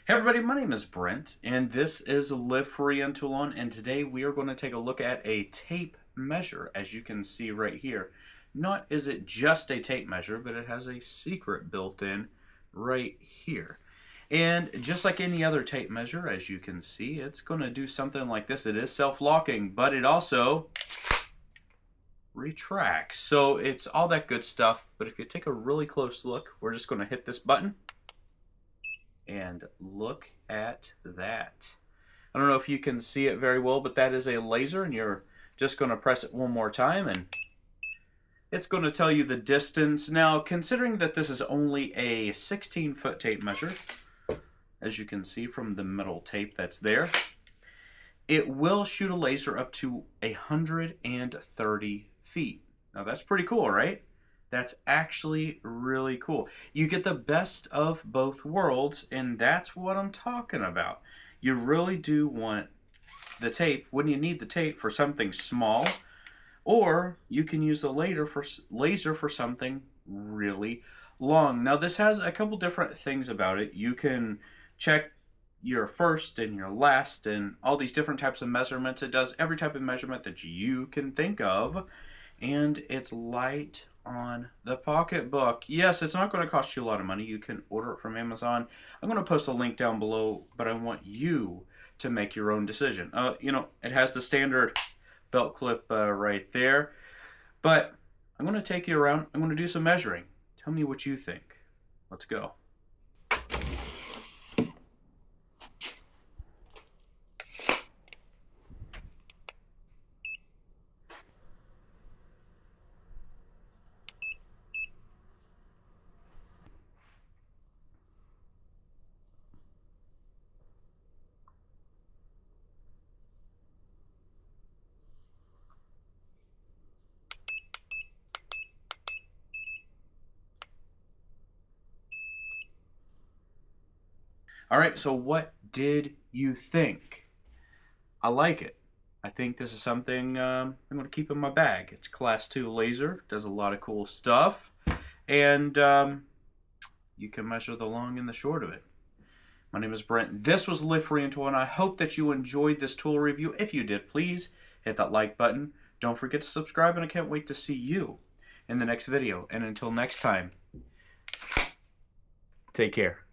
Hey everybody, my name is Brent, and this is Live Free and Tool On, and today we are going to take a look at a tape measure, as you can see right here. Not is it just a tape measure, but it has a secret built in right here. And just like any other tape measure, as you can see, it's going to do something like this. It is self-locking, but it also retracts. So it's all that good stuff, but if you take a really close look, we're just going to hit this button. And look at that. I don't know if you can see it very well, but that is a laser, and you're just going to press it one more time, and it's going to tell you the distance. Now, considering that this is only a 16-foot tape measure, as you can see from the metal tape that's there, it will shoot a laser up to 130 feet. Now, that's pretty cool, right? That's actually really cool. You get the best of both worlds, and that's what I'm talking about. You really do want the tape when you need the tape for something small, or you can use the laser for something really long. Now, this has a couple different things about it. You can check your first and your last and all these different types of measurements. It does every type of measurement that you can think of, and it's light on the pocketbook. Yes, it's not going to cost you a lot of money. You can order it from Amazon. I'm going to post a link down below, but I want you to make your own decision. It has the standard belt clip right there, but I'm going to take you around. I'm going to do some measuring. Tell me what you think. Let's go. All right, so what did you think? I like it. I think this is something I'm going to keep in my bag. It's Class 2 laser, does a lot of cool stuff, and you can measure the long and the short of it. My name is Brent. This was Live Free and Tool, and I hope that you enjoyed this tool review. If you did, please hit that like button. Don't forget to subscribe, and I can't wait to see you in the next video. And until next time, take care.